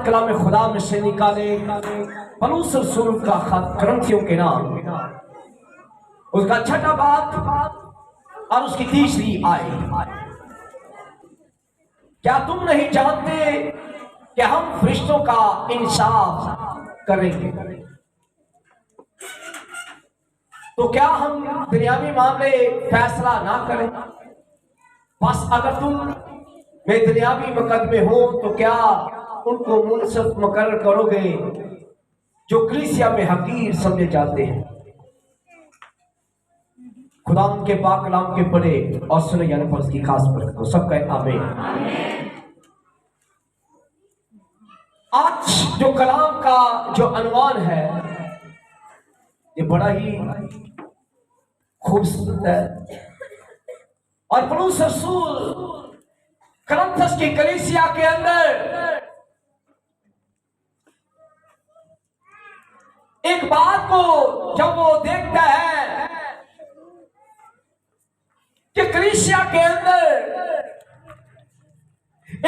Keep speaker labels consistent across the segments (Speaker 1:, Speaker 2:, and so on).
Speaker 1: पाक कलाम खुदा में से निकाले पौलुस रसूल का खत करंथियों के नाम, उसका छठा बाब और उसकी तीसरी आयत। क्या तुम नहीं जानते कि हम फरिश्तों का इंसाफ करेंगे? तो क्या हम दुनियावी मामले फैसला ना करें? बस अगर तुम में दुनियावी मुकदमे हो तो क्या उनको मुनसिफ मुकर्रर करोगे जो कलीसिया में हकीर समझे जाते हैं? खुदा के पाक कलाम के पढ़े और सुने जाने पर उसकी खास बरकत हो। सब कहे आमीन। आज जो कलाम का जो अनवान है ये बड़ा ही खूबसूरत है और पौलुस रसूल करंथस की कलीसिया के अंदर एक बात को जब वो देखता है कि कलीसिया के अंदर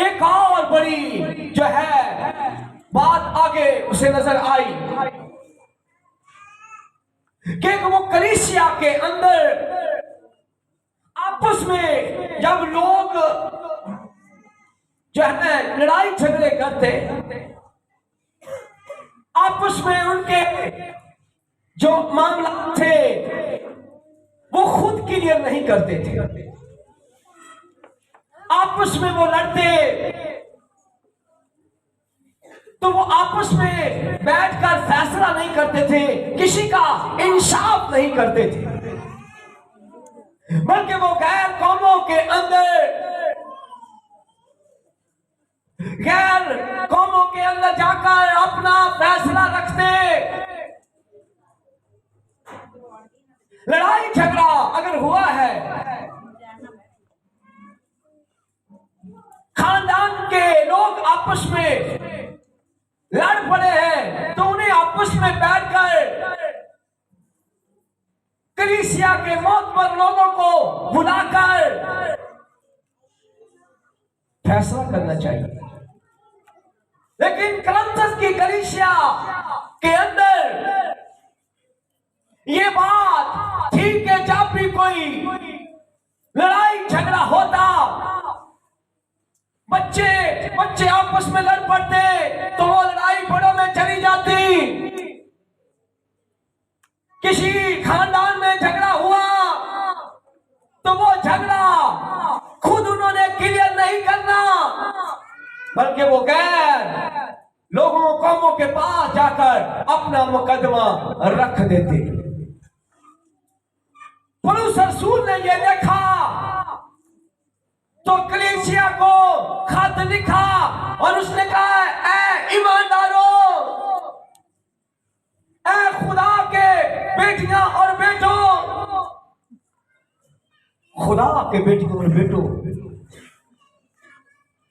Speaker 1: एक और बड़ी जो है बात आगे उसे नजर आई कि वो कलीसिया के अंदर आपस में जब लोग जो है लड़ाई झगड़े करते, आपस में उनके जो मामला थे वो खुद क्लियर नहीं करते थे, आपस में वो लड़ते तो वो आपस में बैठकर फैसला नहीं करते थे, किसी का इंसाफ नहीं करते थे, बल्कि वो गैर कौमों के अंदर जाकर अपना फैसला रखते। लड़ाई झगड़ा अगर हुआ है, खानदान के लोग आपस में लड़ पड़े हैं तो उन्हें आपस में बैठकर कलीसिया के मोतबर लोगों को बुलाकर फैसला करना चाहिए। लेकिन करंथस की कलीसिया के अंदर ये बात ठीक है, जब भी कोई लड़ाई झगड़ा होता, बच्चे आपस में लड़ पड़ते तो वो लड़ाई बड़ों में चली जाती। किसी खानदान में झगड़ा हुआ तो वो झगड़ा खुद उन्होंने क्लियर नहीं करना, बल्कि वो गैर लोगों कौमों के पास जाकर अपना मुकदमा रख देते। पौलुस रसूल ने ये देखा तो कलीसिया को खत लिखा और उसने कहा, ऐ ईमानदारों, ऐ खुदा के बेटियां और बेटों, खुदा के बेटियों और बेटों,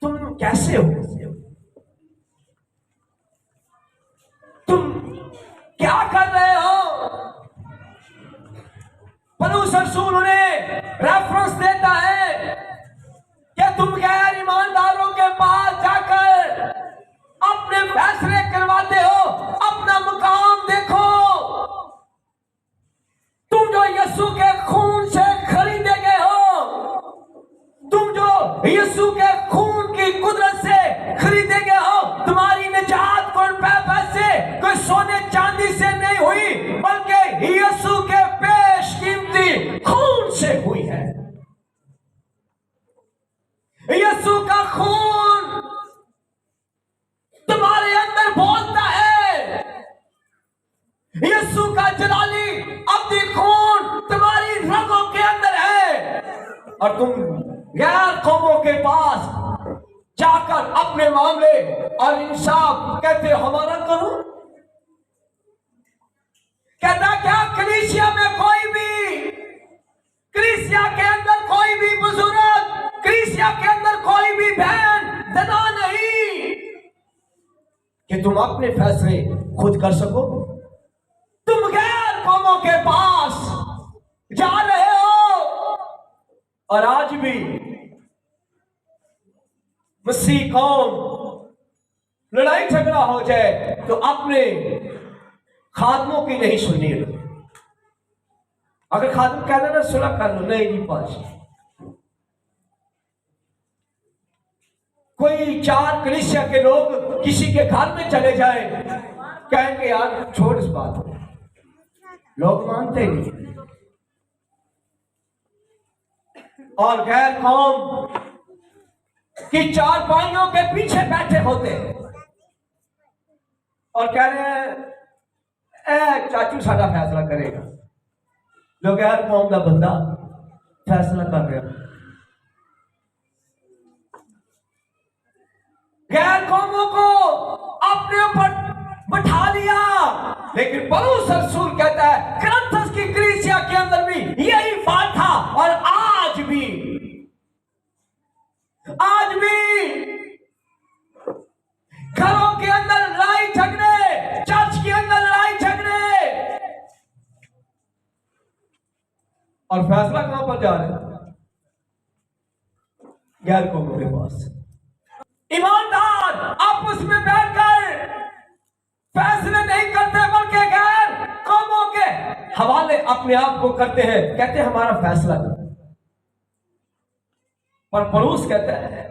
Speaker 1: तुम कैसे हो? तुम क्या कर रहे हो? पौलुस रसूल उन्हें रेफरेंस देता है कि तुम गैर ईमानदारों के पास जाकर अपने फैसले करवाते हो, अपना मुकाम देखो। तुम जो यीशु के खून से खरीदे गए हो, तुम जो यीशु के खून की कुदरत से खरीदे गए हो, तुम्हारी निजात कोई पैसे कोई सोने चांदी से नहीं हुई, बल्कि यीशु के बेशकीमती खून से हुई है। यीशु का खून तुम्हारे अंदर बोलता है, यीशु का जलाली अब्दी खून तुम्हारी रगों के अंदर है, और तुम गैर कौमों के पास जाकर अपने मामले और इंसाफ कहते हो हमारा करो। कहता क्या कलीसिया में कोई भी, कलीसिया के अंदर कोई भी बुजुर्ग, कलीसिया के अंदर कोई भी बहन दना नहीं कि तुम अपने फैसले खुद कर सको। तुम गैर कौमों के पास जा रहे हो और आज भी मसीह कौम लड़ाई झगड़ा हो जाए तो अपने खादमों की नहीं सुननी। अगर खादम कहते ना सुलह कर लो, नहीं जी पास। कोई 4 कलीसिया के लोग किसी के घर में चले जाए, कहेंगे यार छोड़ इस बात को, लोग मानते नहीं। और गैर कौम कि 4 भाइयों के पीछे बैठे होते और कह रहे हैं चाचू साडा फैसला करेगा, जो गैर कौम का बंदा फैसला कर रहा। गैर कौमों को अपने ऊपर बैठा लिया, लेकिन पौलुस रसूल कहता है कुरिन्थस की कलीसिया के अंदर भी यही बात था। और आज भी घरों के अंदर लड़ाई झगड़े, चर्च के अंदर लड़ाई झगड़े, और फैसला कहां पर जा रहे हैं? गैर कौमों के पास। ईमानदार आपस में बैठकर फैसले नहीं करते, बल्कि गैर कौमों के हवाले अपने आप को करते हैं, कहते हैं हमारा फैसला करो। पर पौलुस कहता है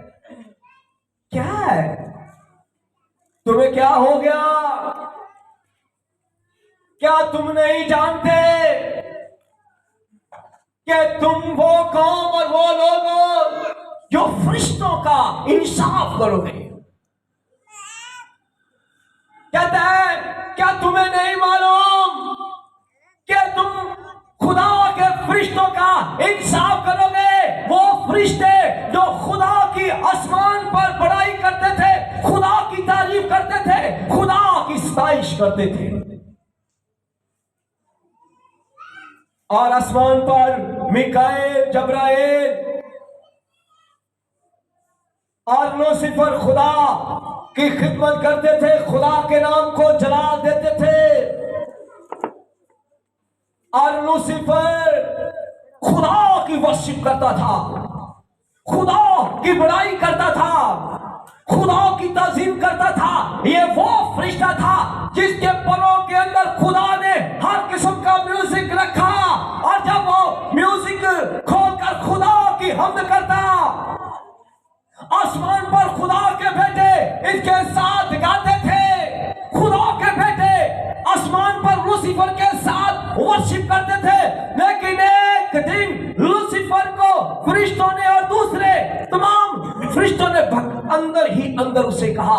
Speaker 1: क्या है, तुम्हें क्या हो गया? क्या तुम नहीं जानते कि तुम वो कौम और वो लोग जो फरिश्तों का इंसाफ करोगे? कहता है क्या तुम्हें नहीं मालूम कि तुम खुदा के फरिश्तों का इंसाफ करोगे? वो फरिश्ते जो खुदा की आसमान पर बड़ाई करते थे, खुदा की तारीफ करते थे, खुदा की सताइश करते थे, और आसमान पर मिकाएल, जब्राएल और लूसीफर खुदा की खिदमत करते थे, खुदा के नाम को जलाल देते थे। और लूसीफर खुदा की वर्शिप करता था, खुदा की बड़ाई करता था, खुदा की ताज़ीम करता था। ये वो फरिश्ता था जिसके परों के अंदर खुदा ने हर किस्म का म्यूजिक रखा, और जब वो म्यूजिक खोलकर खुदा की हमद करता, आसमान पर खुदा के बेटे इसके साथ गाते थे, खुदा के बेटे आसमान पर लूसीफर के साथ वर्शिप करते थे। लेकिन एक दिन लूसीफर को फरिश्तों ने और दूसरे तमाम फरिश्तों ने अंदर ही अंदर उसे कहा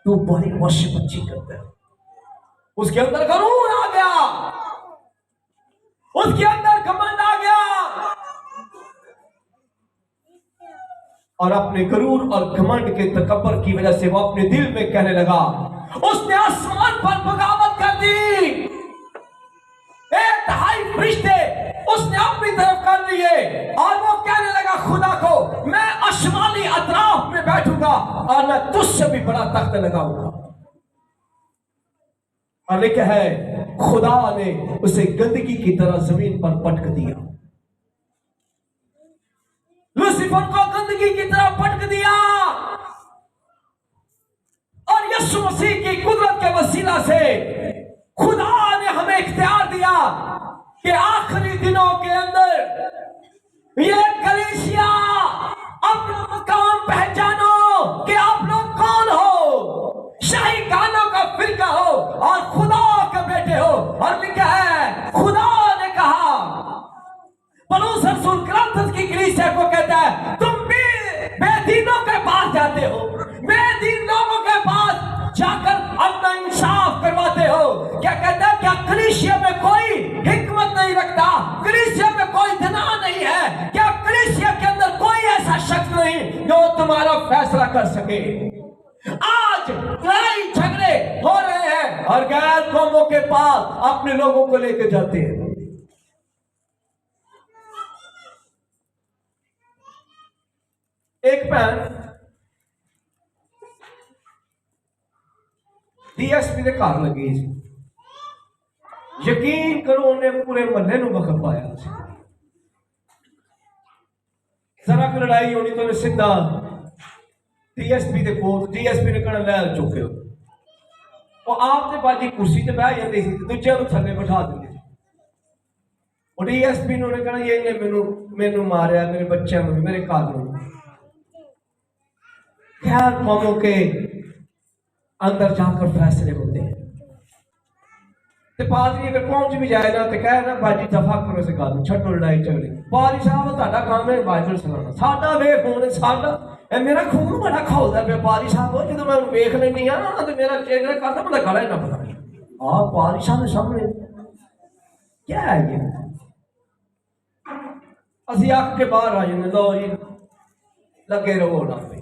Speaker 1: तू बड़ी वर्शिप अच्छी करता है। उसके अंदर गरूर आ गया, उसके अंदर घमंड आ गया, और अपने गरूर और घमंड के तकब्बर की वजह से वो अपने दिल में कहने लगा, उसने आसमान पर बगावत कर दी, 1.5 फरिश्ते उसने अपनी तरफ कर लिए, और वो कहने लगा खुदा को मैं आसमानी अतराफ में बैठूंगा और मैं तुझसे भी बड़ा तख्त लगाऊंगा। और लिखा है खुदा ने उसे गंदगी की तरह जमीन पर पटक दिया, लूसीफर को गंदगी की तरह पटक दिया। और यीशु मसीह की कुदरत के वसीला से खुदा ने हमें इख्तियार दिया कि आखिरी दिनों के अंदर ये कलीसिया अपना मकाम पहचानो कि आप लोग कौन हो, शाही कानों का फिरका हो और खुदा के बेटे हो। और लिखा है खुदा ने कहा, पौलुस रसूल कुरिन्थस की कलीसिया को कहता है तुम भी बेदीनों के पास जाते हो, बेदीन लोगों के पास जाकर अपना इंसाफ करवाते हो। क्या कहता है, क्या कलीसिया में कोई हिकमत नहीं रखता? कलीसिया में कोई जना नहीं है? क्या कलीसिया के अंदर कोई ऐसा शख्स नहीं जो तुम्हारा फैसला कर सके? आज लड़ाई झगड़े हो रहे हैं और गैर कौमों के पास अपने लोगों को लेकर जाते हैं। एक बहन डीएसपी के घर लगी, यकीन करो उन्हें पूरे महल्ले ਨੂੰ वक्त पाया। जरा लड़ाई होनी तो सीधा डीएसपी के कोल डीएसपी ने कहना लै चुके हो आप तो बाजी कुर्सी से बह जाती सी दूजे थले बिठा देंगे डीएसपी ने कहना ये मैनू मारिया मेरे बच्चों में मेरे घर में खैर कौमों के अंदर जाकर फैसले होते हैं तो पादरी अगर पहुंच भी जाए ना तो कहे ना बाजी दफा करो इस गल छड्डो लड़ाई झगड़े पादरी साहब तुहाडा काम है बाइबल सुनाना साडा वेख खून साडा मेरा खून बड़ा खौलदा पे पादरी साहब जो मैं वेख लेनी हाँ तो मेरा चेहरा करता मतलब गला ही ना पता पादरी साहब के सामने क्या है ये असी आख के बाहर आ जाने लो जी लगे रहो ना पे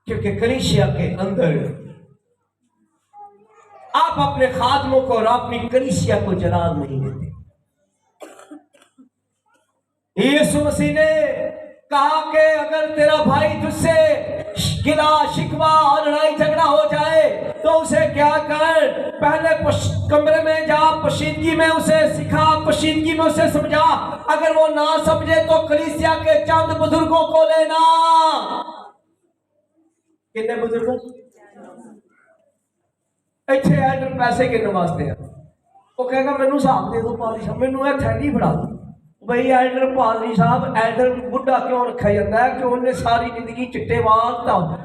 Speaker 1: क्योंकि कलीसिया के अंदर आप अपने खादमों को और अपनी कलीसिया को जलाल नहीं देते। यीशु मसीह ने कहा कि अगर तेरा भाई तुझसे गिला शिकवा और लड़ाई झगड़ा हो जाए तो उसे क्या कर, पहले कमरे में जा, पशीदगी में उसे सिखा, पशीदगी में उसे समझा। अगर वो ना समझे तो कलीसिया के चंद बुजुर्गों को लेना। कितने बुजुर्ग इतने एल्डर पैसे कितने वास्ते है? वो कहेगा मैनू हिसाब दे दो पादरी साहब, मैनू यह थैली फड़ा दो। भाई एल्डर पादरी साहब एल्डर बुढ़ा क्यों रखा जाता है कि उन्हें सारी जिंदगी चिट्टे वाल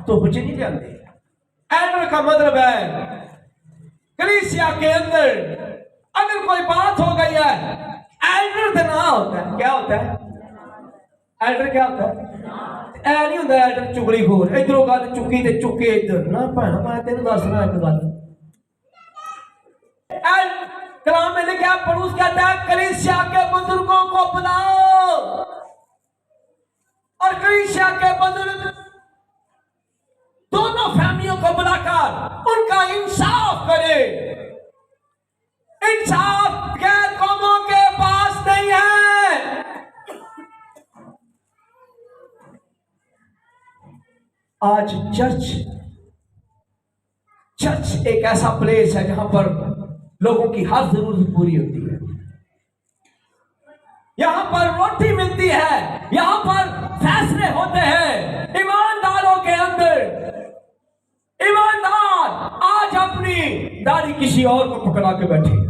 Speaker 1: तो कुछ नहीं जानते। एल्डर का मतलब है कलीसिया के अंदर अगर कोई बात हो गई है, एल्डर तो ना होता है, क्या होता है एल्डर? क्या होता है? ऐ नहीं होता एल्डर चुगली खोर, इधरों गल चुकी ते चुके इधर ना। भैन मैं तेन दसना एक गल, कलाम में लिखा पौलुस कहता है कलीसिया के बुजुर्गों को बुलाओ और कलीसिया के बुजुर्ग दोनों फैमिलियों को बुलाकर उनका इंसाफ करे। इंसाफ गैर कौमों के पास नहीं है। आज चर्च एक ऐसा प्लेस है जहां पर लोगों की हर जरूरत पूरी होती है, यहां पर रोटी मिलती है, यहां पर फैसले होते हैं ईमानदारों के अंदर। ईमानदार आज अपनी दाढ़ी किसी और को पकड़ा के बैठे,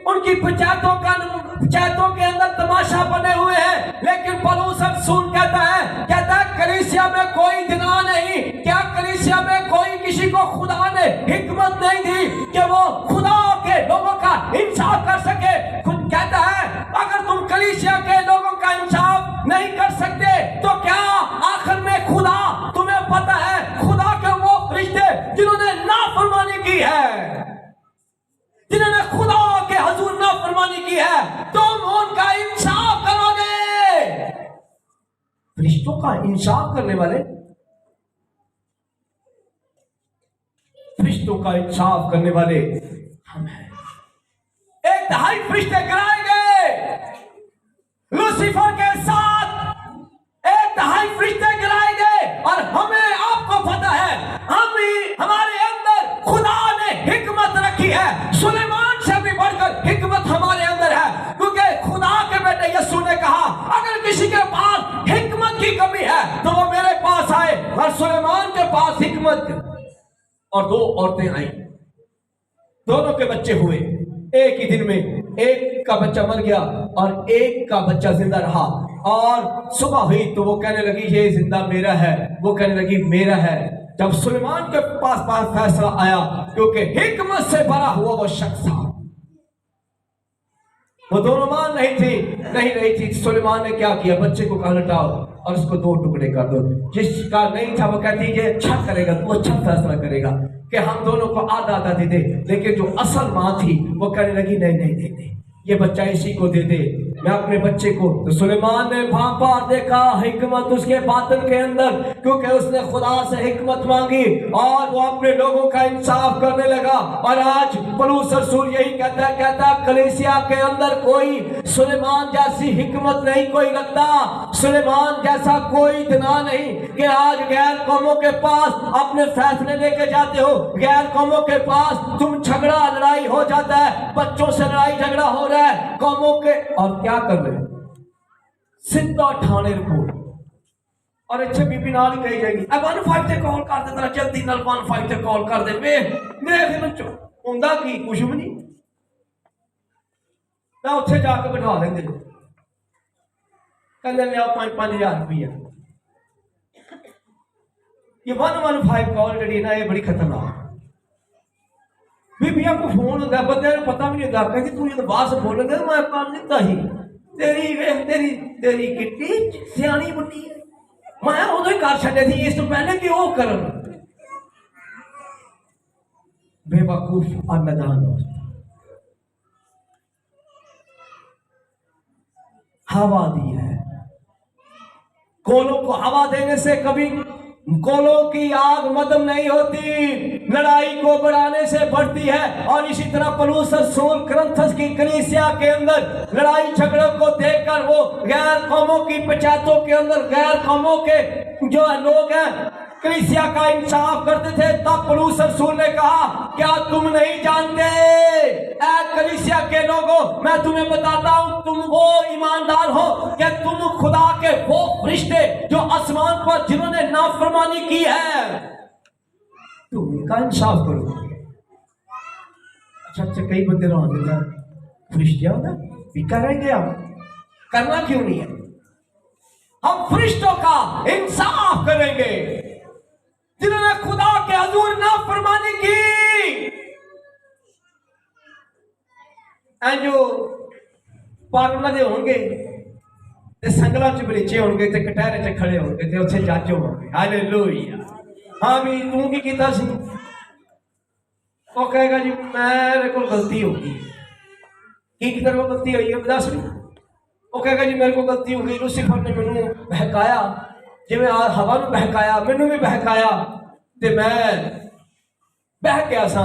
Speaker 1: उनकी पंचायतों के अंदर तमाशा बने हुए हैं। लेकिन पौलुस रसूल कहता है कलीसिया में कोई दिना नहीं। क्या कलीसिया में कोई किसी को खुदा ने हिकमत नहीं दी कि वो खुदा के लोगों का इंसाफ कर सके? खुद कहता है अगर तुम कलीसिया के लोगों का इंसाफ नहीं कर सकते तो क्या आखिर में खुदा, तुम्हें पता है खुदा के वो फरिश्ते जिन्होंने नाफरमानी की है, जिन्होंने खुदा के हुजूर नाफरमानी की है, तुम उनका इंसाफ करोगे। फरिश्तों का इंसाफ करने वाले, फरिश्तों का इंसाफ करने वाले हम हैं। 1/2 फरिश्ते गिराए गए लूसीफर के साथ, 1/2 फरिश्ते गिराए गए। और हमें, आपको पता है, हमारे अंदर खुदा ने हिकमत रखी है। सुलेमान से भी बढ़कर हिकमत हमारे अंदर है, क्योंकि खुदा के बेटे यीशु ने कहा अगर किसी के पास हिकमत की कमी है तो वो मेरे पास आए। और सुलेमान के पास हिकमत और 2 औरतें आई, दोनों के बच्चे हुए एक ही दिन में। एक का बच्चा मर गया और एक का बच्चा जिंदा रहा। और सुबह हुई तो वो कहने लगी ये जिंदा मेरा है, वो कहने लगी मेरा है। जब सुलेमान के पास फैसला आया, क्योंकि हिकमत से भरा हुआ वो शख्स था, वो दोनों मान नहीं रही थी। सुलेमान ने क्या किया, बच्चे को कहा लटाओ और उसको 2 टुकड़े कर दो। जिसका नहीं था वो कहती ये अच्छा करेगा, वो अच्छा फैसला करेगा कि हम दोनों को आधा आधा दे दे। लेकिन जो असल माँ थी वो कहने लगी नहीं, ये बच्चा इसी को दे दे, मैं अपने बच्चे को। तो सुलेमान ने भांपा, देखा हिकमत उसके बातन के अंदर, क्योंकि उसने खुदा से हिकमत मांगी और वो अपने लोगों का इंसाफ करने लगा। और आज पौलुस रसूल यही कहता कलीसिया के अंदर कोई सुलेमान जैसी हिकमत नहीं कोई रखता, सुलेमान जैसा कोई दिना नहीं कि आज गैर कौमों के पास अपने फैसले लेके जाते हो। गैर कौमों के पास तुम झगड़ा लड़ाई हो जाता है, बच्चों से लड़ाई झगड़ा हो रहा है कौमों के। और क्या क्या कर रहे हैं, सीधा थाने रिपोर्ट। और अच्छे बीबी नाल ही कही जाएगी 15 ਤੇ ਕਾਲ ਕਰ ਦੇ, ਤੇਰਾ ਜਲਦੀ ਨਾਲ 15 ਤੇ ਕਾਲ ਕਰ ਦੇ। ਮੇਰੇ ਫਿਰ ਹੁੰਦਾ ਕੀ, ਕੁਛ ਵੀ ਨਹੀਂ। ਨਾ ਉੱਥੇ ਜਾ ਕੇ ਬਿਠਾ ਲੈਂਦੇ ਨੇ, ਕਹਿੰਦੇ ਲਿਆਓ 5-5 हज़ार रुपया। ये 115 कॉल जी ना, ये बड़ी खतरनाक। बीबिया को फोन होता है, बंदे को पता भी नहीं होता, कहती तू जो बाहर से बोल रहे मैं कर दिता ही तेरी तेरी तेरी किट्टी सियानी बुढ़ी है, मैं उदो ही कर छड़े थी इस तो पहले कि वो कर। बेवकूफ और नादान हवा दी है। कोलों को हवा देने से कभी कोलों की आग मदम नहीं होती, लड़ाई को बढ़ाने से बढ़ती है। और इसी तरह पौलुस रसूल कुरिन्थस की कलीसिया के अंदर लड़ाई झगड़ों को देखकर वो गैर कौमों की पंचायतों के अंदर गैर कौमों के जो लोग हैं कलीसिया का इंसाफ करते थे, तब पौलुस रसूल ने कहा क्या तुम नहीं जानते ऐ कलीसिया के लोगों, मैं तुम्हें बताता हूं तुम वो ईमानदार हो कि तुम खुदा के वो फरिश्ते जो आसमान पर जिन्होंने नाफरमानी की है तुम इनका इंसाफ करो। अच्छा कई बंदे रहा फरिश्तियां ना भी करेंगे, हम करना क्यों नहीं है, हम फरिश्तों का इंसाफ करेंगे जिन्होंने खुदा के हजूर नाफरमानी की। जो पर उन्होंने होंगे संगलों च बरीचे होंगे, कटहरे च खड़े होंगे, उत्थे जज होंगे। हालेलुया। हाँ भी तू की कीता सी? वो कहेगा जी मेरे को गलती होगी। की तरह गलती हुई है दस भी? वो कहेगा जी मेरे को गलती होगी, लूसीफर ने मैनू बहकाया, जिवें हवा नूं बहकाया मैनू भी बहकाया, ते मैं बह गया सा।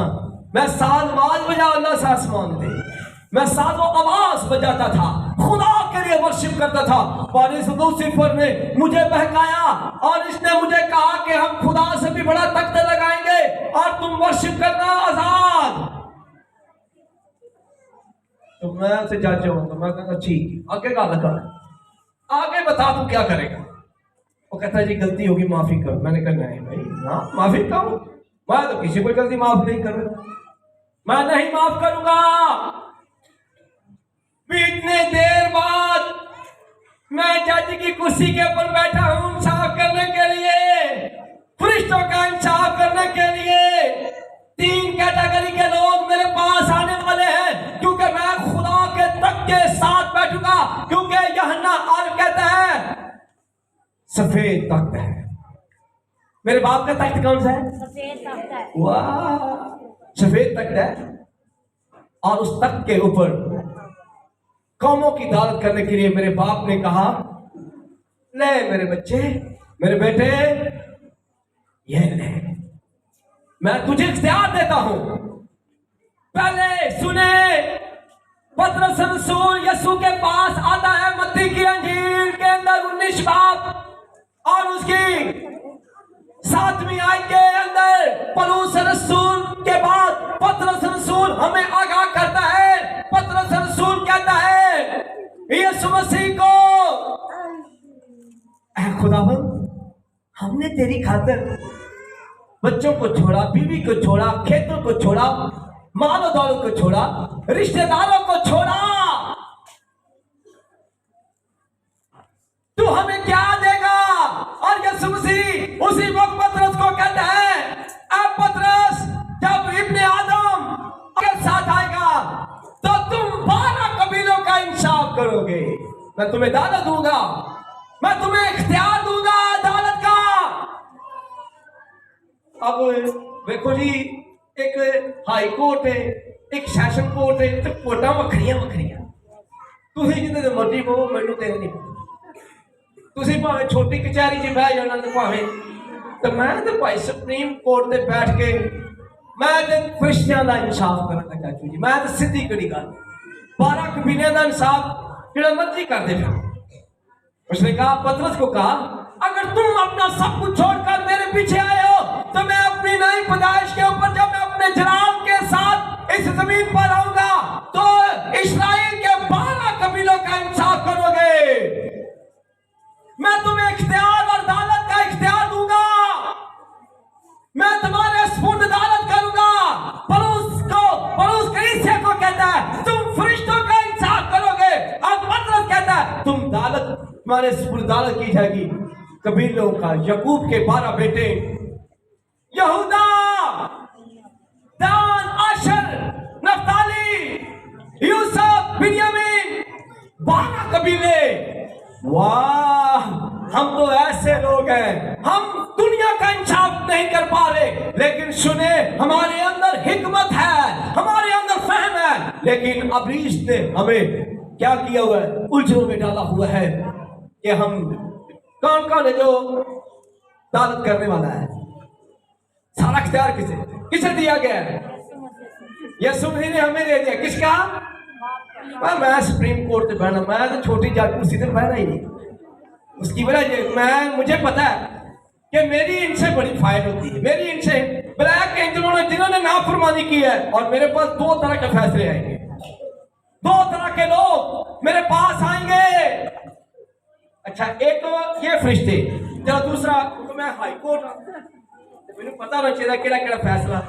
Speaker 1: मैं साज आवाज बजाता था आसमान पे, मैं साजो आवाज बजाता था, खुदा के लिए वर्शिप करता था। और इस लूसीफर ने मुझे बहकाया और इसने मुझे कहा कि हम खुदा से भी बड़ा तख्त लगाएंगे और तुम वर्शिप करना आजाद। तो मैं उसे जज हूं, तो मैं कहता ठीक आगे गल कर, आगे बता तू क्या करेगा। वो कहता है जी गलती होगी माफी करो। मैंने कहा नहीं भाई ना माफी करो, मैं तो किसी को गलती माफ नहीं करूंगा, मैं नहीं माफ करूंगा। इतने देर बाद मैं जज की कुर्सी के ऊपर बैठा हूं इंसाफ करने के लिए, फरिश्तों का इंसाफ करने के लिए। 3 कैटेगरी के लोग मेरे पास आने वाले हैं, क्योंकि मैं खुदा के तख्त के साथ बैठूंगा, क्योंकि यूहन्ना और कहता है सफेद तख्त है। मेरे बाप का तख्त कौन सा है? सफेद तख्त है। वाह सफेद तख्त है, और उस तख्त के ऊपर कौमों की दावत करने के लिए मेरे बाप ने कहा ले मेरे बच्चे, मेरे बेटे, ये ले मैं तुझे इख्तियार देता हूं। पहले सुने, पतरस रसूल यीशु के पास आता है मत्ती की अंजील के अंदर 19 बाब और उसकी 7वीं आयत के अंदर पौलुस रसूल के बाद पतरस रसूल हमें आगाह करता है। पतरस रसूल कहता है यीशु मसीह को, ऐ खुदावंद हमने तेरी खातिर बच्चों को छोड़ा, बीवी को छोड़ा, खेतों को छोड़ा, माल और दौलत को छोड़ा, रिश्तेदारों को छोड़ा, तू हमें क्या देगा? और यीशु मसीह उसी वक्त पतरस को कहता है अब पतरस जब इब्ने आदम के साथ आएगा तो तुम 12 कबीलों का इंसाफ करोगे, मैं तुम्हें दालत दूंगा, मैं तुम्हें इख्तियार दूंगा अदालत का। अब देखो जी एक हाई कोर्ट है, एक सैशन कोर्ट है, तो कोर्टां वखरियां वखरियां, तुसीं जिन्ने मर्जी कहो मैनूं ते नहीं पता। तुसीं भावें छोटी कचहरी च बह जाना ते भावें, तो मैं तो भाई सुप्रीम कोर्ट ते बैठ के मैं तो फरिश्तियां दा इंसाफ करन लगा जी। मैं तो सीधी कड़ी गल 12 कबीले दा इंसाफ जेड़ा मर्जी कर दे। उसने कहा पतरस को कहा अगर तुम अपना सब कुछ छोड़कर मेरे पीछे आए हो तो मैं अपनी नई पैदाइश के ऊपर जब मैं अपने जलाल के साथ इस जमीन पर आऊंगा तो इस्राएल के 12 कबीलों का इंसाफ मैं तुम्हें इख्तियार और अदालत का इख्तियार दूंगा, मैं तुम्हारे सुपुर्द अदालत करूंगा। पौलुस कलीसिया को कहता है तुम फरिश्तों का इंसाफ करोगे, और पतरस कहता है तुम अदालत, तुम्हारे सुपुर्द अदालत की जाएगी कबीलों का, याकूब के 12 बेटे, यहूदा, दान, आशर, नफ्ताली, यूसुफ, बिन्यामीन, 12 कबीले। वाह, हम तो ऐसे लोग हैं, हम दुनिया का इंसाफ नहीं कर पा रहे, लेकिन सुने हमारे अंदर हिकमत है, हमारे अंदर फहम है, लेकिन अब्लीस ने हमें क्या किया हुआ है, उलझनों में डाला हुआ है कि हम कौन कौन है जो अदालत करने वाला है। सारा इख्तियार किसे दिया गया है? यीशु मसीह ने हमें दे दिया। किसका? मैं सुप्रीम कोर्ट पे बैठना, मैं तो छोटी जात कुर्सी पे बैठना ही नहीं। उसकी वजह मुझे पता है कि मेरी इनसे बड़ी फाइट होती है, मेरी इनसे ब्लैक एंजलों ने जिन्होंने नाफरमानी की है, और मेरे पास 2 तरह के फैसले आएंगे, 2 तरह के लोग मेरे पास आएंगे। अच्छा, एक तो ये फरिश्ते, जरा दूसरा तो मैं हाई कोर्ट, मुझे पता होना चाहिए केड़ा केड़ा फैसला।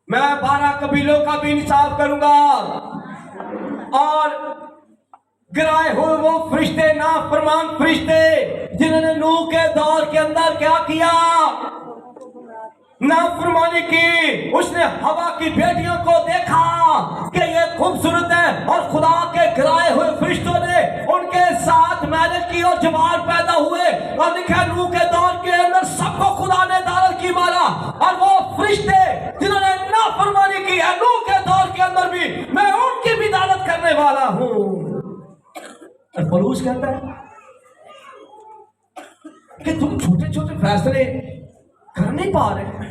Speaker 1: मैं 12 कबीलों का भी इंसाफ करूंगा, और गिराए हुए वो फरिश्ते, नाफरमान फरिश्ते जिन्होंने नूह के दौर के अंदर क्या किया, नाफरमानी की। उसने हवा की बेटियों को देखा कि ये खूबसूरत है, और खुदा के गिराए हुए फरिश्तों ने उनके साथ मेहनत की और जवान पैदा हुए, और लिखा नूह के दौर के अंदर सबको खुदा ने अदालत की मारा। और वो फरिश्ते जिन्होंने नाफरमानी की है नूह के दौर के अंदर भी, मैं उनकी भी अदालत करने वाला हूं। और पौलुस कहता है कि तुम छोटे छोटे फैसले कर नहीं पा रहे,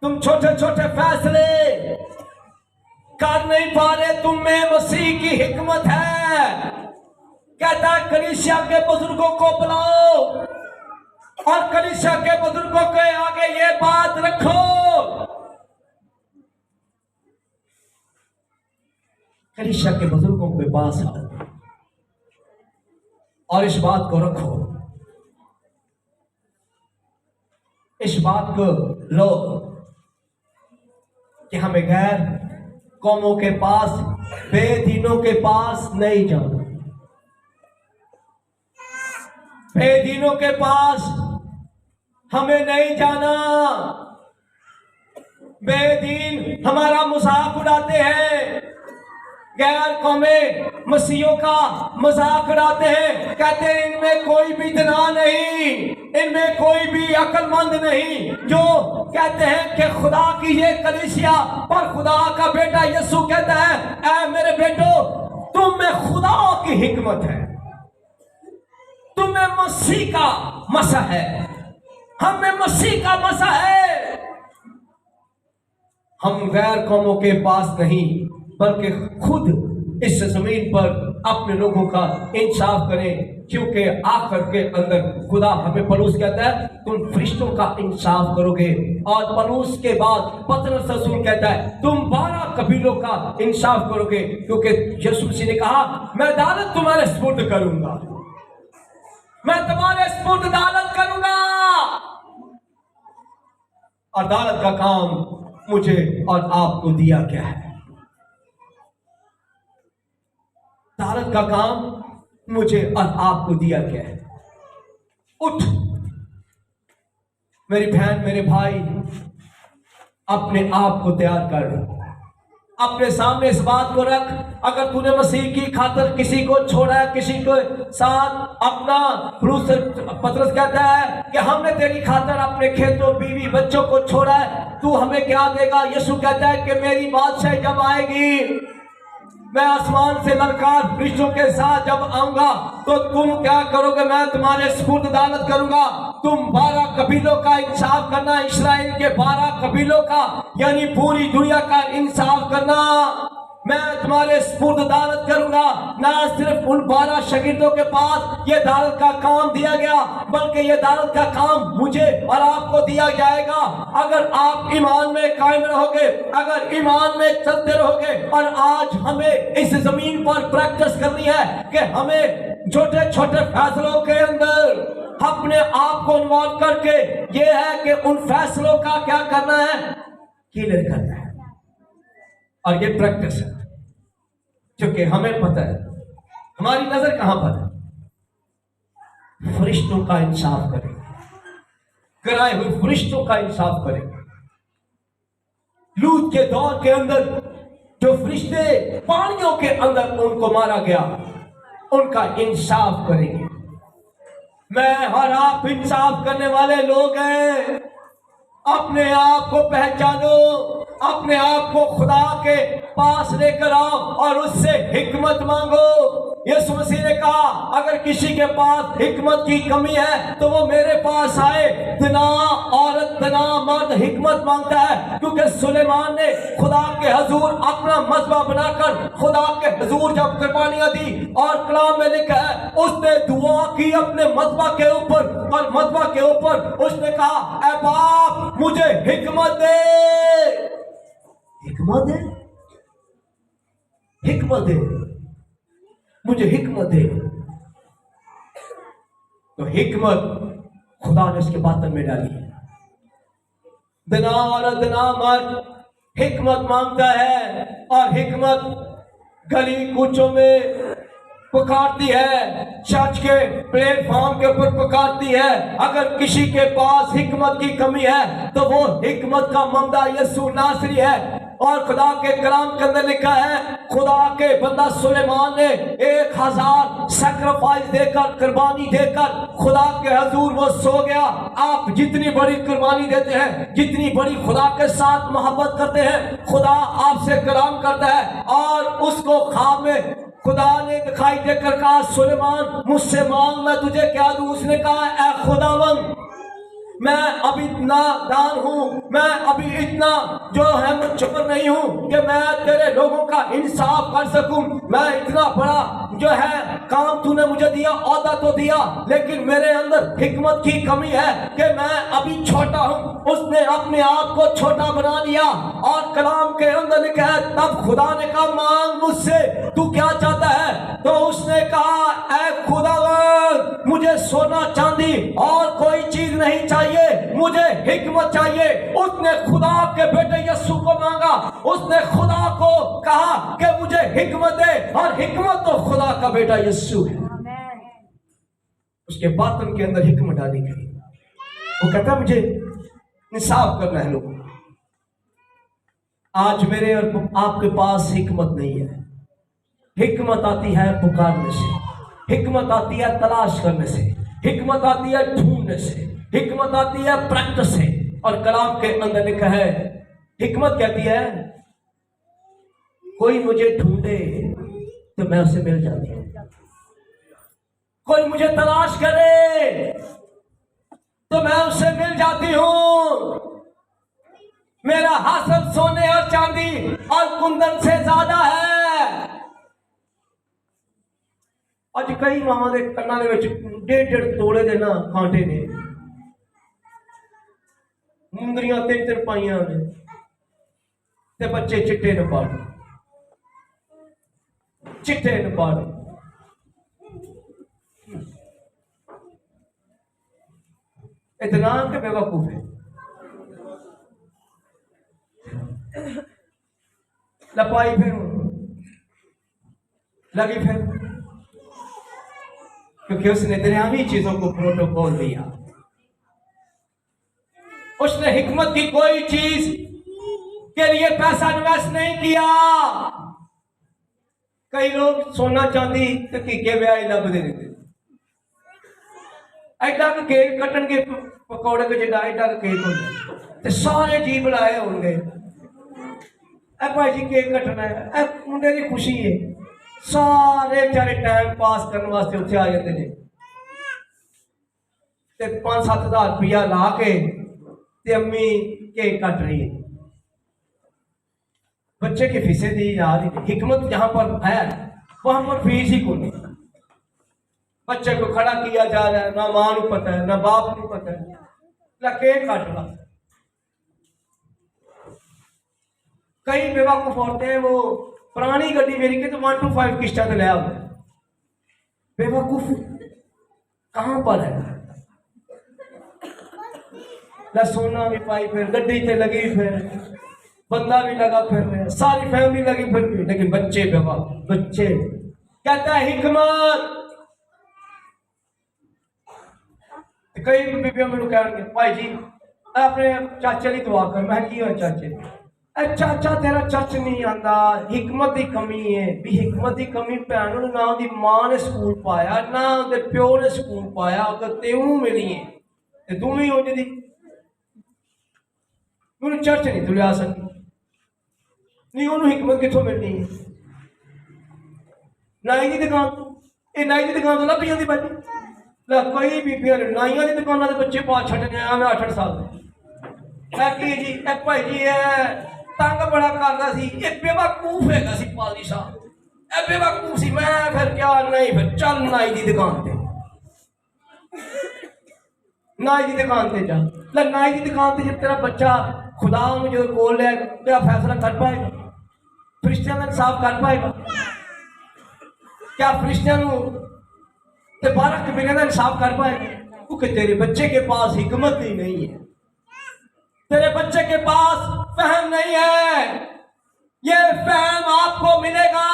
Speaker 1: तुम छोटे छोटे फैसले कर नहीं पा रहे, तुम में मसीह की हिकमत है। कहता है कलीसिया के बुजुर्गों को बुलाओ, और कलीसिया के बुजुर्गों के आगे ये बात रखो, कलीसिया के बुजुर्गों के पास आओ और इस बात को रखो, इस बात को लो कि हमें गैर कौमों के पास, बेदीनों के पास नहीं जाना। बेदीनों के पास हमें नहीं जाना। बेदीन हमारा मजाक उड़ाते हैं, गैर कौमें मसीहों का मजाक उड़ाते हैं, कहते हैं इनमें कोई भी जना नहीं, इनमें कोई भी अक्लमंद नहीं, जो कहते हैं कि खुदा की ये कलीसिया। पर खुदा का बेटा यीशु कहता है, ऐ मेरे बेटो, तुम में खुदा की हिकमत है, तुम में मसीह का मसा है, हम में मसीह का मसा है। हम गैर कौमों के पास नहीं, बल्कि खुद इस जमीन पर अपने लोगों का इंसाफ करें, क्योंकि आखिर के अंदर खुदा हमें, पौलुस कहता है तुम फरिश्तों का इंसाफ करोगे। और पौलुस के बाद पतरस रसूल कहता है तुम 12 कबीलों का इंसाफ करोगे, क्योंकि यीशु मसीह ने कहा मैं अदालत तुम्हारे सुपुर्द करूंगा, मैं तुम्हारे सुपुर्द अदालत करूंगा। और अदालत का काम मुझे और आपको दिया गया है। अदालत का काम मुझे और आपको दिया गया है। उठ मेरी बहन, मेरे भाई, अपने आप को तैयार कर, अपने सामने इस बात को रख, अगर तूने मसीह की खातिर किसी को छोड़ा है, किसी को साथ अपना, पतरस कहता है कि हमने तेरी खातिर अपने खेतों, बीवी, बच्चों को छोड़ा है, तू हमें क्या देगा? यीशु कहता है कि मेरी बादशाह जब आएगी, मैं आसमान से ललकार फरिश्तों के साथ जब आऊंगा, तो तुम क्या करोगे? मैं तुम्हारे सुपुर्द अदालत करूंगा। तुम 12 कबीलों का इंसाफ करना, इस्राएल के 12 कबीलों का, यानी पूरी दुनिया का इंसाफ करना। मैं तुम्हारे सुपुर्द अदालत करूंगा। ना सिर्फ उन 12 शागिर्दों के पास ये अदालत का काम दिया गया, बल्कि ये अदालत का काम मुझे और आपको दिया जाएगा। अगर आप ईमान में कायम रहोगे, अगर ईमान में चलते रहोगे, और आज हमें इस जमीन पर प्रैक्टिस करनी है कि हमें छोटे छोटे फैसलों के अंदर अपने आप को इन्वॉल्व करके ये है कि उन फैसलों का क्या करना है, क्लियर करना है। और ये प्रैक्टिस है, क्योंकि हमें पता है हमारी नजर कहां पर है। फरिश्तों का इंसाफ करेंगे, कराए हुए फरिश्तों का इंसाफ करेंगे। लूत के दौर के अंदर जो फरिश्ते पानियों के अंदर उनको मारा गया, उनका इंसाफ करेंगे। मैं और आप इंसाफ करने वाले लोग हैं। अपने आप को पहचानो, अपने आप को खुदा के पास लेकर आओ और उससे हिकमत मांगो। यीशु मसीह ने कहा अगर किसी के पास हिकमत की कमी है तो वो मेरे पास आए। तना औरत तना मर्द हिकमत मांगता है, क्योंकि सुलेमान ने खुदा के हजूर अपना मजबा बनाकर खुदा के हजूर जब कुर्बानियां दी और कलाम में लिखा है उसने दुआ की अपने मजबा के ऊपर, और मजबा के ऊपर उसने कहा ऐ बाप मुझे हिकमत दे, हिकमत दे, हिकमत दे, मुझे हिकमत दे। तो हिकमत खुदा ने उसके बातन में डाली है। दिना और दिना मर्द हिकमत मांगता है और हिकमत गली कूचों में पुकारती है, चर्च के प्लेटफॉर्म के ऊपर पुकारती है। अगर किसी के पास हिकमत की कमी है तो वो हिकमत का ममदा यीशु नासरी है। और खुदा के कलाम के अंदर लिखा है खुदा के बंदा सुलेमान ने 1000 सैक्रिफाइस देकर, कुर्बानी देकर खुदा के हजूर वो सो गया। आप जितनी बड़ी कुर्बानी देते हैं, जितनी बड़ी खुदा के साथ मोहब्बत करते हैं, खुदा आपसे कलाम करता है। और उसको ख्वाब में खुदा ने दिखाई देकर कहा सुलेमान मुझसे मांग मैं तुझे क्या दूं। उसने कहा ऐ खुदावंद मैं अभी इतना दान हूं, मैं अभी इतना जो है मैं चोर नहीं हूं कि मैं तेरे लोगों का इंसाफ कर सकूं। मैं इतना बड़ा जो है काम तूने मुझे दिया, औदा तो दिया, लेकिन मेरे अंदर हिकमत की कमी है कि मैं अभी छोटा हूं। उसने अपने आप को छोटा बना लिया और कलाम के अंदर लिखा है तब खुदा ने कहा मांग मुझसे तू क्या चाहता है। तो उसने कहा ऐ खुदावंद मुझे सोना चांदी और कोई चीज नहीं चाहिए, मुझे हिकमत चाहिए। उसने खुदा के बेटे यीशु को मांगा, उसने खुदा को कहा कि मुझे हिकमत दे, और हिकमत तो खुदा का बेटा यीशु है। उसके बातन के अंदर हिकमत डाली गई। वो कहता मुझे इंसाफ करना है लोगों। आज मेरे और आपके पास हिकमत नहीं है। हिकमत आती है पुकारने से, हिकमत आती है तलाश करने से, हिकमत आती है ढूंढने से, हिकमत आती है प्रैक्टिस से। और कलाम के अंदर लिखा है हिकमत कहती है कोई मुझे ढूंढे तो मैं उससे मिल जाती हूं, कोई मुझे तलाश करे तो मैं उससे मिल जाती हूं। मेरा हासिल सोने और चांदी और कुंदन से ज्यादा है। अज कई मावां दे कन्नां दे विच 1.5 तोड़े दे ना कांटे ने, मुंदरियां 3 पाइयां ने, ते बच्चे चिट्टे न पाड़, चिट्टे न पाड़। इतना के बेवकूफ है। लपाई फिर लगी फिर, क्योंकि उसने दुनियावी चीजों को प्रोटोकॉल दिया। उसने हिकमत की कोई चीज के लिए पैसा इन्वेस्ट नहीं किया। कई लोग सोना चांदी तकीके ब्याह लभदे रहते, एडा केक कटन के पकौड़े के जिदा एडा केक होंगे, सारे जी बुलाए होंगे भाई जी केक कटना है, मुंडे की खुशी है। सारे बेचारे टाइम पास करने वास्ते उत्थे आ जाते हैं, 5-7 हज़ार रुपया ला के ते अम्मी केक कट रही है, बच्चे की फीसें दी जा रही। हिकमत जहां पर है वहां पर फीस ही कोई नहीं। बच्चे को खड़ा किया जा रहा है, ना मां को पता है ना बाप को पता है, ला केक काट रहा। कई बेवकूफ औरतें वो पुरानी गड्डी मेरी के तो 125 किस्टा तो लिया हुआ, बेवकूफ कहां पर है? ना सोना भी पाई, फिर गड्डी से लगी, फिर बंदा भी लगा, फिर सारी फैमिली लगी, फिर लेकिन बच्चे बच्चे कहता है हिकमत। कई बीबियां मैंने कह भाई जी अपने चाचे की दुआ कर। मैं की हो चाचे? चाचा तेरा चर्च नहीं आता, हिकमत की कमी है। भी हिकमत की कमी भैन ना उसकी मां ने स्कूल पाया ना उसके प्यो ने स्कूल पाया, अगर तेनू मिली है तो तू भी हो जी मैनू चर्च नहीं तू लिया सकती। नहीं उन्होंने हिकमत कितों मिलनी है? नाई की दुकान तो, ये नाई की दुकान तो लभ जाती भाजी। कई बीबियां नाइया की दुकाना के बच्चे पा छड़ने आया मैं 8-8 साल जी एक भाई जी है तंग बड़ा करता सी, ये बेवकूफ है सी पाली साहब, ए बेवकूफ सी। मैं फिर क्या नहीं, फिर चल नाई की दुकान पे, नाई की दुकान पे जा। नाई की दुकान पे जब तेरा बच्चा खुदा में जो कोल है क्या फैसला कर पाएगा? फरिश्तियां का इंसाफ कर पाएगा? क्या फरिश्तियां ते 12 कबीले का इंसाफ कर पाएगा? क्योंकि तेरे बच्चे के पास हिकमत ही नहीं है, तेरे बच्चे के पास फहम नहीं है। ये फहम आपको मिलेगा।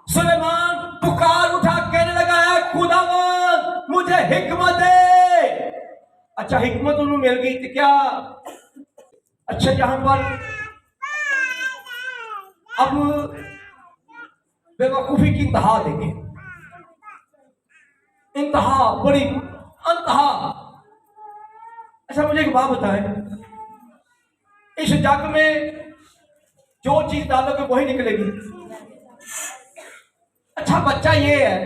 Speaker 1: सुलेमान पुकार उठा कहने लगा है खुदावंद मुझे हिकमत दे। अच्छा हिकमत उन्हें मिल गई तो क्या? अच्छा यहां पर अब बेवकूफी की इंतहा देखें, इंतहा बड़ी अंतहा। अच्छा मुझे एक बात बताएं, इस जग में जो चीज डालोगे वही निकलेगी। अच्छा बच्चा ये है,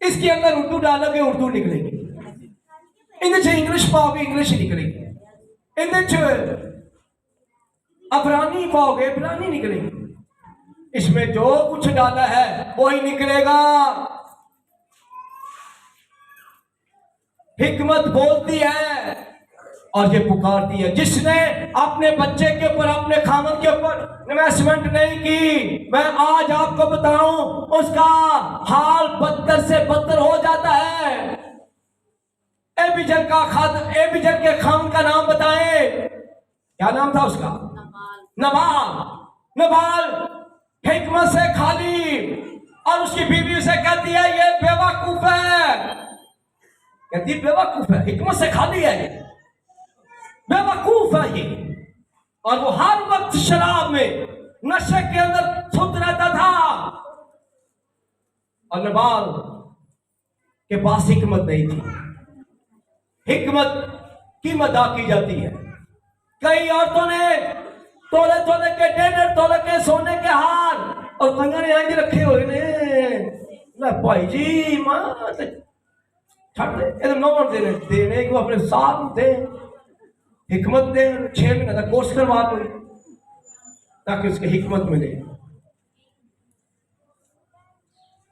Speaker 1: इसके अंदर उर्दू डालोगे उर्दू निकलेगी, इनसे इंग्लिश पाओगे इंग्लिश निकलेगी, इनसे अफरानी पाओगे अफरानी निकलेगी। इसमें जो कुछ डाला है वही निकलेगा। हिकमत बोलती है और ये पुकारती है। जिसने अपने बच्चे के ऊपर अपने खामन के ऊपर इन्वेस्टमेंट नहीं की, मैं आज आपको बताऊं उसका हाल बदतर से बदतर हो जाता है। एबीजल के खामन का नाम बताएं, क्या नाम था उसका? नबाल हिकमत से खाली, और उसकी बीवी उसे कहती है ये बेवकूफ है, कहती बेवकूफ है, हिकमत से खाली है, बेवकूफ है ये। और वो हर वक्त शराब में नशे के अंदर धुत रहता था। और नबाल के पास हिकमत नहीं थी। हिकमत कीमत अदा की जाती है। कई औरतों ने तोले तोले के 1.5 तोले के सोने के हार और कईया ने आज रखे हुए ने। भाई जी मां छड़ दे नौकर देने को अपने साथ दे, हिकमत दे, 6 महीने का कोर्स करवा दो ताकि उसके हिकमत मिले।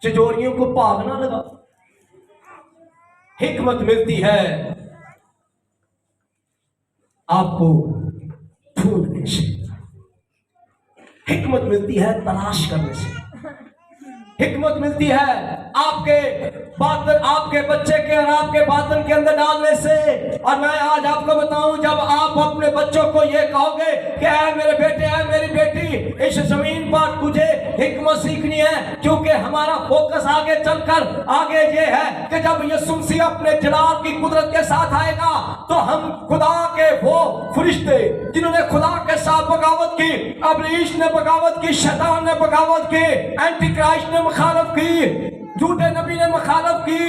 Speaker 1: चचोरियों को भाग ना लगा। हिकमत मिलती है आपको ढूंढने से, हिकमत मिलती है तलाश करने से, हिकमत मिलती है आपके बच्चे के और आपके बातन के अंदर डालने से। और मैं आज आपको बताऊं, जब आप अपने बच्चों को ये कहोगे कि है मेरे बेटे है मेरी बेटी, इस जमीन पर तुझे हिकमत सीखनी है, क्योंकि हमारा फोकस आगे चलकर आगे ये है कि जब यीशु मसीह अपने जलाल की कुदरत के साथ आएगा तो हम खुदा के वो फरिश्ते जिन्होंने खुदा के साथ बगावत की, इब्लीस ने बगावत की, शैतान ने बगावत की, एंटी क्राइस्ट ने मुखालफ की, झूठे नबी ने मुखालफ की,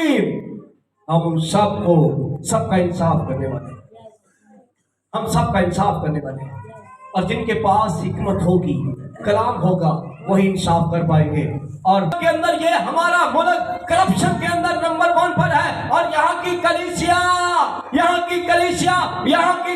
Speaker 1: हम उन सबका इंसाफ करने वाले, हम सबका इंसाफ करने वाले हैं। और जिनके पास हिकमत होगी, कलाम होगा, वही इंसाफ कर पाएंगे। और के अंदर ये हमारा मुल्क करप्शन के अंदर नंबर 1 पर है। और यहाँ की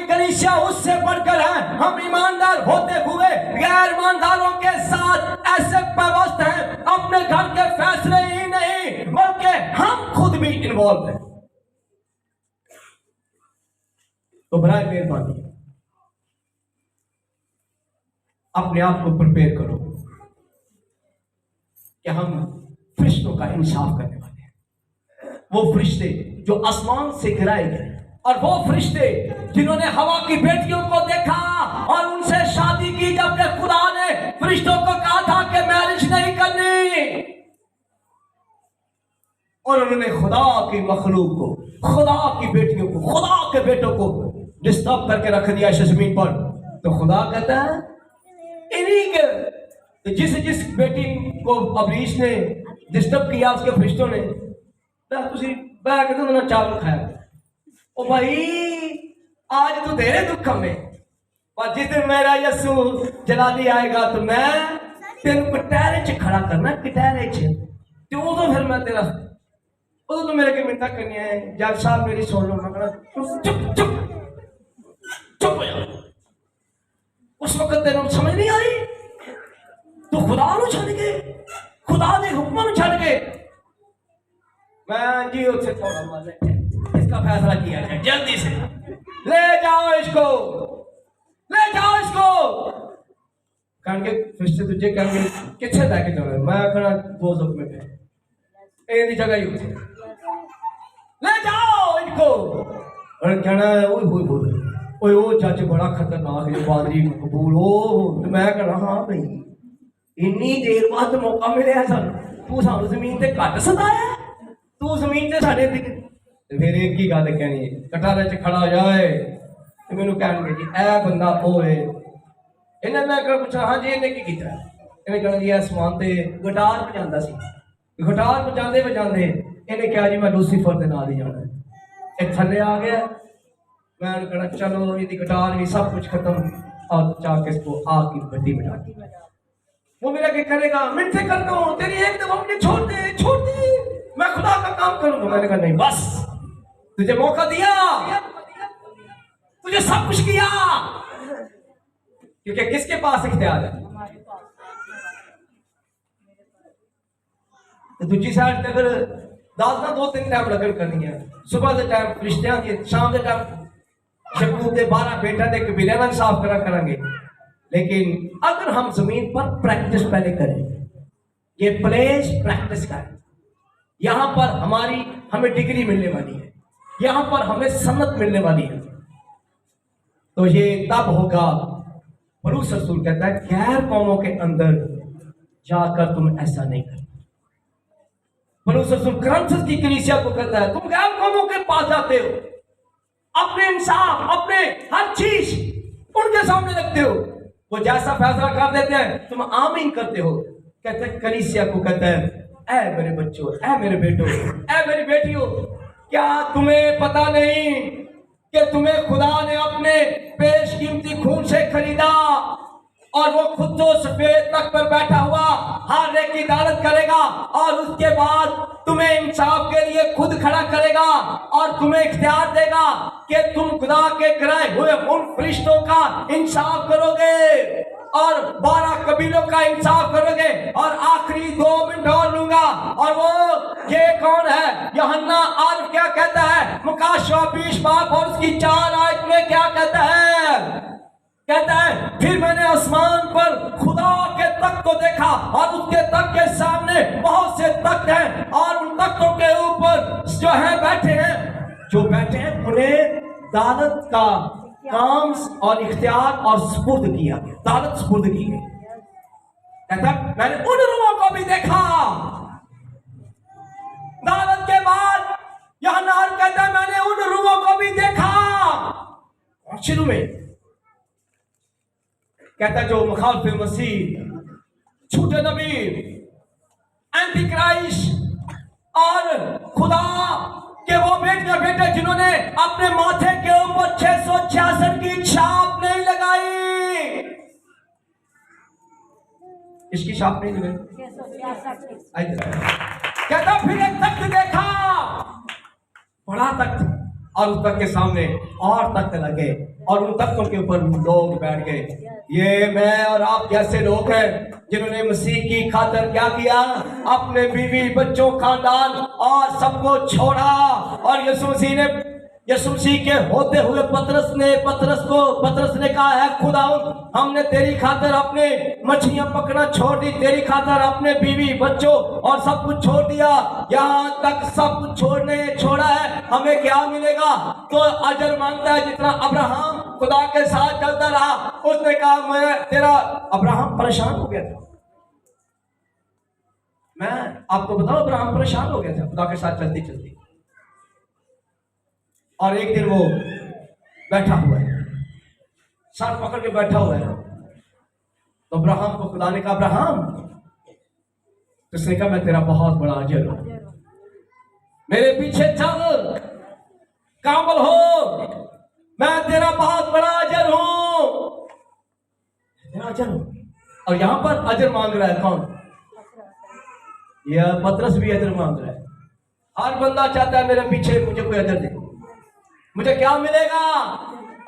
Speaker 1: कलीसिया उससे बढ़कर है। हम ईमानदार होते हुए गैर ईमानदारों के साथ ऐसे व्यवस्थ हैं, अपने घर के फैसले ही नहीं बल्कि हम खुद भी इन्वॉल्व हैं। तो बराए मेहरबानी अपने आप को प्रिपेयर करो कि हम फरिश्तों का इंसाफ करने वाले हैं। वो फरिश्ते जो आसमान से गिराए गए, और वो फरिश्ते जिन्होंने हवा की बेटियों को देखा और उनसे शादी की, जबकि खुदा ने फरिश्तों को कहा था कि मैरिज नहीं करनी, और उन्होंने खुदा की मखलूक को, खुदा की बेटियों को, खुदा के बेटों को डिस्टर्ब करके रख दिया इस जमीन पर। तो खुदा कहता है इन्हीं के, तो जिस बेटी को अबलीस ने डिस्टर्ब किया, उसके फरिश्तों ने बैग ना चावल खाया, ओ भाई आज तो तेरे दुख में, और जिस दिन मेरा यसू जलाली आएगा तो मैं तेन कटहरे च खड़ा करना, कटहरे च, तो फिर मैं तेरा, तो मेरे के मिन्नत करनी है, जज साहब मेरी सुन लो, मैं चुप चुप चुप हो जा। उस वक्त तेन समझ नहीं आई, तू खुदा नूं छड्ड के, खुदा दे हुक्मां नूं छड्ड के, मैं जी उसे थोड़ा मार, इसका फैसला किया जाए जल्दी से, ले जाओ इसको, ले जाओ इसको। कहेंगे फरिश्ते तुझे कहेंगे किथे लैके जाना, मैं कहना 200 मिनट है एदी जगह ही उठे, ले जाओ इनको। और कहना ओए ओ जज बड़ा खतरनाक है, पादरी कबूल हो, तो मैं कहना हाँ भाई इन्नी देर बाद मौका मिले सन, तू सानू जमीन ते घट सताया, तू जमीन से साढ़े फिर एक ही गल कहनी, कटारे च खड़ा हो जाए तो मैनू कहेंगे जी ए बंदा ओ है, इन्हें मैं पूछा हाँ जी इन्हें की किया, इन्हें कहना जी आसमान से गिटार बजाता सी, गिटार बजाते बजाते इन्हें कहा जी मैं लूसीफर के नाल ही जाना है, एक थले आ गया, मैं कहना चलो ये गिटार भी सब कुछ खत्म, और जाके इसको आग की बत्ती बजा दी, वो मेरा क्या करेगा, मिनट से करता हूँ, तेरी एक दफा मुझे छोड़ दे, छोड़ दे, मैं खुदा का काम करूंगा। मैंने कहा नहीं, बस तुझे मौका दिया, तुझे सब कुछ किया, क्योंकि किसके पास इख्तियार है, तो दूसरी साइड अगर दास ना 2-3 टाइम लगन करनी है, सुबह के टाइम फरिश्तियां की, शाम के टाइम शकूब के 12 बेटा के कबीले में साफ करा करेंगे, लेकिन अगर हम जमीन पर प्रैक्टिस पहले करें, ये प्लेस प्रैक्टिस करें, यहां पर हमें डिग्री मिलने वाली है, यहां पर हमें सन्नत मिलने वाली है, तो ये तब होगा। पौलुस रसूल कहता है गैर कौमों के अंदर जाकर तुम ऐसा नहीं कर। पौलुस रसूल कुरिन्थ की कलीसिया को कहता है तुम गैर कौमों के पास जाते हो, अपने इंसाफ, अपने हर चीज उनके सामने रखते हो, वो जैसा फैसला कर देते हैं तुम आमीन करते हो। कहते हैं कलीसिया को कहता है ऐ मेरे बच्चों, ऐ मेरे बेटों, ऐ मेरी बेटियों, क्या तुम्हें पता नहीं कि तुम्हें खुदा ने अपने बेशकीमती खून से खरीदा, और वो खुद तो सफेद तख्त पर बैठा हुआ हर एक की अदालत करेगा, और उसके बाद तुम्हें इंसाफ के लिए खुद खड़ा करेगा, और तुम्हें इख्तियार देगा कि तुम खुदा के कराए हुए उन फरिश्तों का इंसाफ करोगे, और 12 कबीलों का इंसाफ करोगे। और आखिरी 2 मिनट और लूंगा, और वो ये कौन है, यूहन्ना आर क्या कहता है, मुकाशवा 20 बाब और उसकी 4 आयत में क्या कहता है, कहता है फिर मैंने आसमान पर खुदा के तख्त को देखा, और उसके तख्त के सामने बहुत से तख्त हैं, और उन तख्तों के ऊपर जो है बैठे हैं उन्हें अदालत का काम और इख्तियार और सुपुर्द किया, अदालत सुपुर्द की गई। कहता मैंने उन रूहों को भी देखा। अदालत के बाद यूहन्ना कहता मैंने उन रूहों को भी देखा, और शुरू में कहता जो मुखालिफ मसीह, झूठे नबी, एंटी क्राइस्ट, और खुदा के वो बेटे जिन्होंने अपने माथे के ऊपर 666 की छाप नहीं लगाई, इसकी छाप नहीं लगाई, कहता फिर एक तख्त देखा, बड़ा तख्त, और उस तख्त के सामने और तख्त लगे, और उन तख्तों के ऊपर लोग बैठ गए। ये मैं और आप जैसे लोग हैं जिन्होंने मसीह की खातिर क्या किया, अपने बीवी बच्चों खानदान और सबको छोड़ा, और यीशु मसीह ने यीशु मसीह के होते हुए पतरस ने कहा है खुदावंद, हमने तेरी खातिर अपने मछलियां पकड़ना छोड़ दी, तेरी खातिर अपने बीवी बच्चों और सब कुछ छोड़ दिया, यहाँ तक सब कुछ छोड़ा है, हमें क्या मिलेगा? तो अजर मांगता है जितना अब्राहम खुदा के साथ चलता रहा। उसने कहा मैं तेरा, अब्राहम परेशान हो गया था। मैं आपको बताऊं, अब्राहम परेशान हो गया था खुदा के साथ चलती चलती। और एक दिन वो बैठा हुआ है, सर पकड़ के बैठा हुआ है, तो अब्राहम को खुदा ने कहा अब्राहम, तो उसने कहा मैं तेरा बहुत बड़ा अजर हूं, मेरे पीछे चल, काबिल हो, मैं तेरा बहुत बड़ा अजर हूं, तेरा अजर हूं। और यहां पर अजर मांग रहा है कौन? यह पतरस भी अजर मांग रहा है। हर बंदा चाहता है मेरे पीछे मुझे कोई अजर दे, मुझे क्या मिलेगा?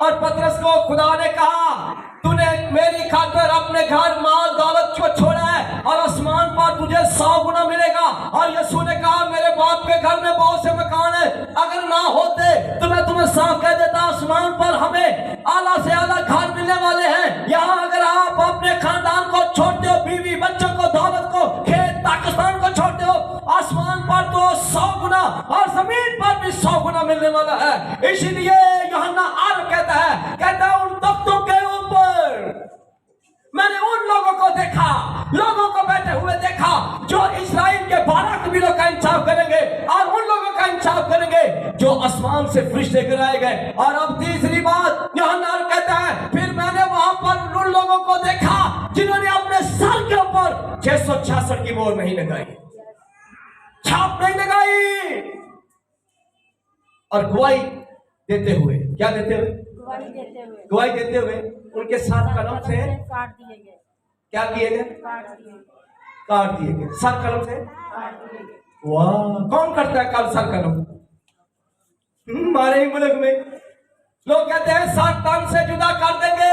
Speaker 1: और पतरस को खुदा ने कहा तूने मेरी खातिर अपने घर माल दौलत को छोड़ा है और आसमान पर तुझे 100 गुना मिलेगा। और यीशु ने कहा मेरे बाप के घर में बहुत से मकान है, अगर ना होते तो मैं तुम्हें साफ कह देता, आसमान पर हमें आला से आला घर मिलने वाले हैं। यहाँ अगर आप अपने खानदान को छोड़ते हो, बीवी बच्चों को, दौलत को, खेत पाकिस्तान को छोड़ते हो, आसमान पर तो 100 गुना और जमीन पर भी 100 गुना मिलने वाला है। इसीलिए यूहन्ना कहता है उन तख्तों के ऊपर मैंने उन लोगों को देखा, लोगों को बैठे हुए देखा जो इस्राएल के 12 कबीलों का इंसाफ करेंगे और उन लोगों का इंसाफ करेंगे जो आसमान से फरिश्ते गिराए गए। और अब तीसरी बात यूहन्ना कहता है फिर मैंने वहां पर उन लोगों को देखा जिन्होंने अपने सर के ऊपर 666 की मोहर नहीं लगाई, छाप नहीं लगाई, और गवाही देते हुए, क्या देते हुए? गवाही देते हुए उनके साथ कलम से काट दिए गए। क्या किए गए? काट दिए गए। सर कलम से वाह, कौन करता है कल सर कलम? हमारे ही मुल्क में लोग कहते हैं सर तन से जुदा कर देंगे,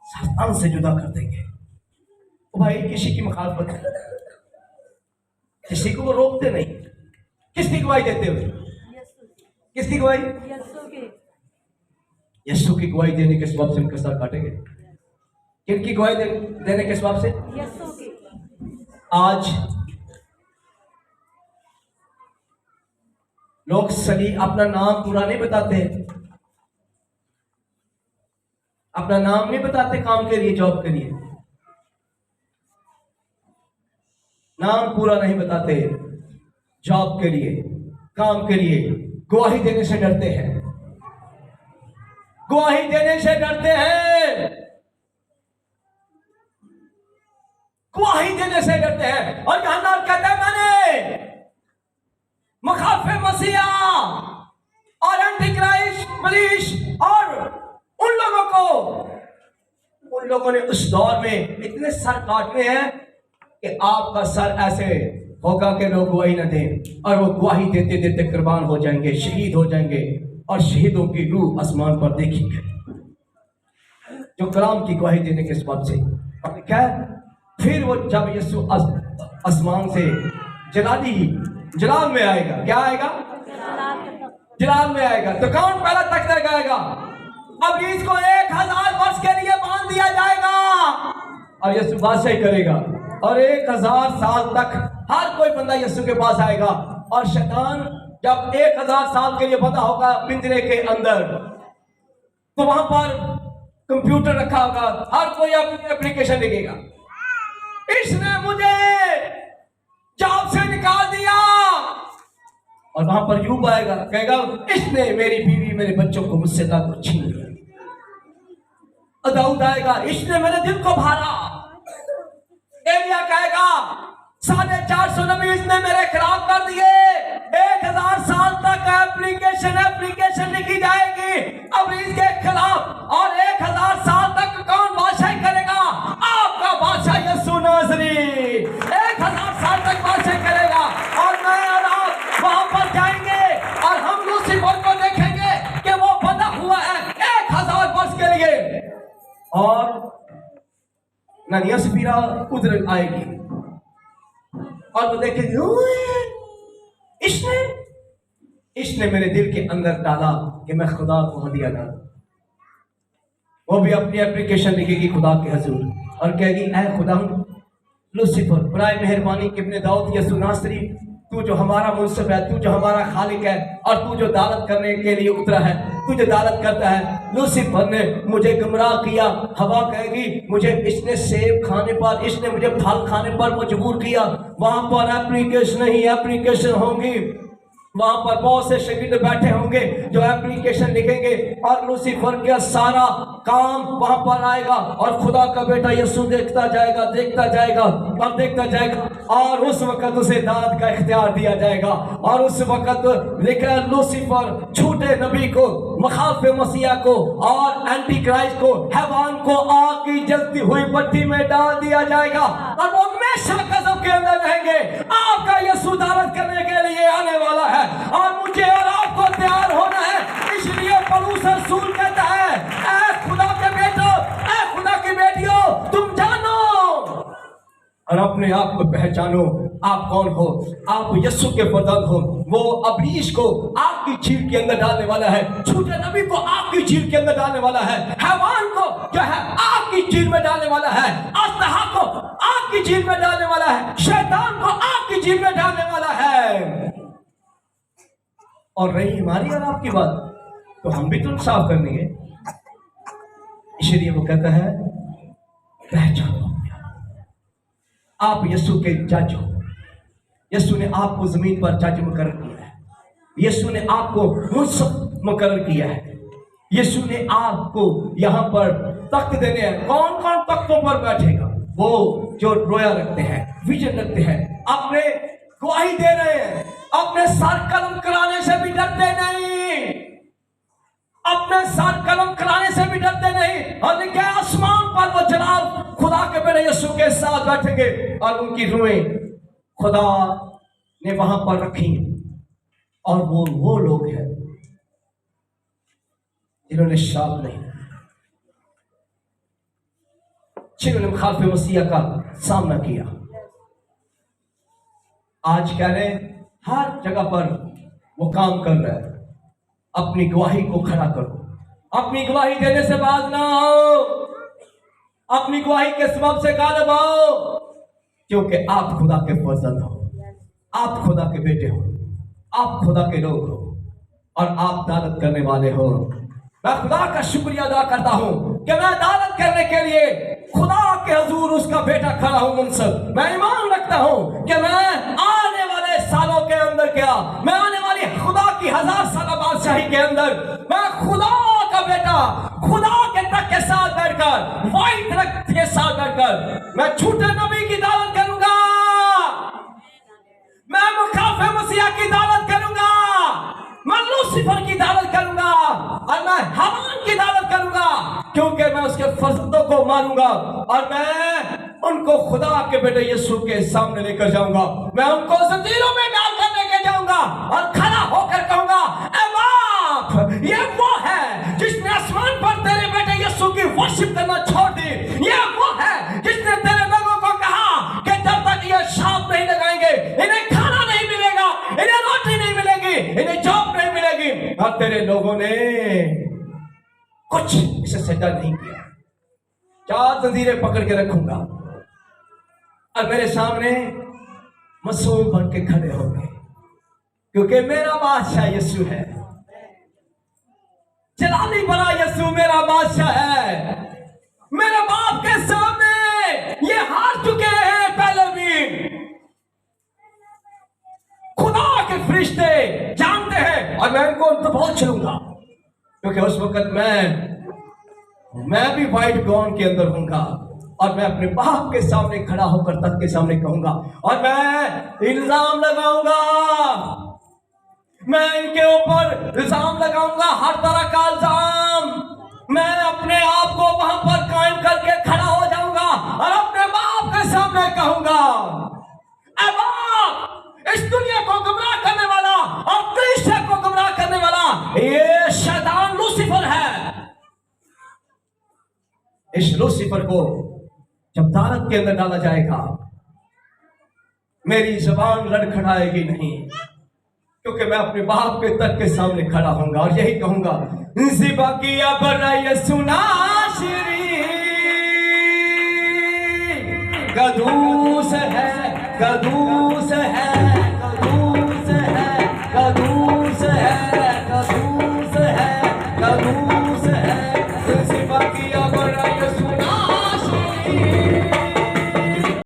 Speaker 1: सर तन से जुदा कर देंगे। भाई किसी की मुखालफत, किसी को वो रोकते नहीं। किसकी गवाही देते हुए? किसकी गवाही? यीशु की गवाही देने के सबब से उनके सर काटेंगे। किनकी गवाही देने के सबब से? यीशु की। आज लोग सही अपना नाम पूरा नहीं बताते, अपना नाम नहीं बताते काम के लिए, जॉब के लिए नाम पूरा नहीं बताते, जॉब के लिए, काम के लिए गवाही देने से डरते हैं, गवाही देने से डरते हैं, गवाही देने से डरते हैं। और यूहन्ना कहता है मैंने मुखालिफ मसीहा और एंटी क्राइस्ट पुलिस और उन लोगों ने उस दौर में इतने सर काटने हैं कि आपका सर ऐसे होगा कि लोग गवाही न दें, और वो गवाही देते देते कुर्बान हो जाएंगे, शहीद हो जाएंगे, और शहीदों की रूह आसमान पर देखेंगे जो कलाम की गवाही देने के सबब से। और क्या फिर वो जब यीशु आसमान से जलाल में आएगा, क्या आएगा? जलाल में आएगा, तो कौन पहला तख्त लगाएगा? अब इसको 1000 वर्ष के लिए बांध दिया जाएगा और यीशु बादशाही करेगा, और 1000 साल तक हर कोई बंदा यीशु के पास आएगा। और शैतान जब 1000 साल के लिए बंधा होगा पिंजरे के अंदर, तो वहां पर कंप्यूटर रखा होगा, हर कोई अपनी एप्लीकेशन लिखेगा, इसने मुझे जॉब से निकाल दिया, और वहां पर यूब आएगा, कहेगा इसने मेरी बीवी मेरे बच्चों को मुझसे ताकत छीन लिया। दाऊद आएगा, इसने मेरे दिल को भारा। एलिया कहेगा 450 नबी इसने मेरे खिलाफ कर दिए। 1000 साल तक एप्लीकेशन लिखी जाएगी अब इसके खिलाफ, और 1000 साल तक कौन बादशाही करेगा? आपका बादशाह यीशु नासरी 1000 साल तक बादशाही करेगा। और मैं और आप वहां पर जाएंगे और हम लूसीफर को देखेंगे कि वो बंधा हुआ है 1000 वर्ष के लिए, और ननिया सफीरा उधर आएगी और वो देखेगी इसने इसने मेरे दिल के अंदर डाला कि मैं खुदा को हदिया डालूं। वो भी अपनी एप्लीकेशन लिखेगी खुदा के हजूर और कहेगी, ऐ खुदा लूसीफर, बराए मेहरबानी कि इब्ने दाऊद यसू नासरी, तू जो हमारा मुनसिफ है, तू जो हमारा खालिक है और तू जो दालत करने के लिए उतरा है, तू जो दालत करता है, लूसीफर ने मुझे गुमराह किया। हवा कहेगी मुझे इसने सेब खाने पर, इसने मुझे फल खाने पर मजबूर किया। वहां पर एप्लीकेशन ही एप्लीकेशन होंगी, वहां पर बहुत से शहीद बैठे होंगे जो एप्लीकेशन लिखेंगे और लूसीफर का सारा काम वहां पर आएगा और खुदा का बेटा यीशु देखता जाएगा, देखता जाएगा और देखता जाएगा और उस वक्त उसे दाद का इख्तियार दिया जाएगा। और उस वक्त लिखा लूसीफर झूठे नबी को, मुखालिफ मसीहा को और एंटी क्राइस्ट को, हैवान को आग की जलती हुई भट्टी में डाल दिया जाएगा और वो हमेशा गजब के अंदर रहेंगे। आपका यीशु दावत करने के लिए आने वाला है और मुझे और आपको तैयार होना है। इसलिए पौलुस रसूल कहता है, ऐ खुदा के बेटो, ऐ खुदा की बेटियों, तुम जानो और अपने आप को पहचानो। आप कौन हो? आप यीशु के बदन हो। वो अबलीस को आग की झील के अंदर डालने वाला है, झूठे नबी को आग की झील के अंदर डालने वाला है, हैवान को जो है आग की झील में डालने वाला है, अस्तहा को आग की झील में डालने वाला है, शैतान को आग की झील में डालने वाला है। और रही हमारी और आपकी बात, तो हम भी तो साफ कर लेंगे। इसलिए वो कहता है, पहचानो आप यीशु के जज हो। यीशु ने आपको जमीन पर जज मुकर्रर किया है। यीशु ने आपको मुनसिफ मुकर्रर किया है। यीशु ने आपको यहाँ पर तख्त देने हैं। कौन कौन तख्तों पर बैठेगा? वो जो रोया रखते हैं, विजन रखते हैं, अपने गवाही दे रहे हैं, अपने सर कलम कराने से भी डरते नहीं, अपने सर कलम कराने से भी डरते नहीं। और क्या आसमान पर वो जनाब खुदा के बेटे यीशु के साथ बैठेंगे और उनकी रूहें खुदा ने वहां पर रखी। और वो लोग हैं जिन्होंने शाप नहीं, जिन्होंने मुखालिफ मसीहा का सामना किया। आज कह रहे हर जगह पर वो काम कर रहा है। अपनी गवाही को खड़ा करो, अपनी गवाही देने से बाज ना आओ, अपनी गवाही के सबब से गालिब आओ, क्योंकि आप खुदा के फर्जंद हो, आप खुदा के बेटे हो, आप खुदा के लोग हो और आप दालत करने वाले हो। मैं खुदा का शुक्रिया अदा करता हूं कि मैं दालत करने के लिए खुदा के हुजूर उसका बेटा खड़ा हूं मुनसिफ। मैं ईमान रखता हूं कि मैं आने वाले सालों के अंदर, क्या मैं आने वाली खुदा की 1000 साल बादशाही के अंदर, मैं खुदा का बेटा खुदा के तख्त के साथ बैठकर, वाइट तख्त के साथ बैठकर मैं झूठे नबी की दावत करूंगा, मैं मुखालिफ मसीहा की दावत करूंगा, मैं लूसीफर की दावत करूंगा और मैं हवान की दावत करूंगा, क्योंकि मैं उसके फर्जंदों को मारूंगा और मैं उनको खुदा के बेटे यीशु के सामने लेकर जाऊंगा। मैं उनको जंजीरों में डाल कर लेकर जाऊंगा और खड़ा होकर कहूंगा, ऐ बाप, ये वो है जिसने आसमान पर तेरे बेटे यीशु की वर्शिप करना छोड़ दी। ये वो है जिसने तेरे लोगों को कहा कि जब तक ये शाप नहीं लगाएंगे इन्हें खाना नहीं मिलेगा, इन्हें रोटी नहीं मिलेगी, इन्हें जॉब नहीं मिलेगी। और तेरे लोगों ने कुछ इसे सजा नहीं किया। 4 जंजीरें पकड़ के रखूंगा और मेरे सामने मासूम बन के खड़े होंगे, क्योंकि मेरा बादशाह यीशु है। जलाली बड़ा यीशु मेरा बादशाह है। मेरे बाप के सामने ये हार चुके हैं पहले भी। खुदा के फरिश्ते जानते हैं और मैं इनको बहुत चलूंगा, क्योंकि उस वक्त मैं भी व्हाइट गाउन के अंदर हूंगा और मैं अपने बाप के सामने खड़ा होकर तख्त के सामने कहूंगा और मैं इल्जाम लगाऊंगा, मैं इनके ऊपर इल्जाम लगाऊंगा, हर तरह का इल्जाम। मैं अपने आप को वहां पर कायम करके खड़ा हो जाऊंगा और अपने बाप के सामने कहूंगा, ऐ बाप, इस दुनिया को गुमराह करने वाला और कलीसिया को गुमराह करने वाला ये शैतान लूसीफर है। इस लूसीफर को जब दालत के अंदर डाला जाएगा, मेरी जबान लड़खड़ाएगी नहीं, क्योंकि मैं अपने बाप के तक के सामने खड़ा होऊंगा और यही कहूंगा, ज़िबा की अब ये सुना श्री कदूस है, कदूस है।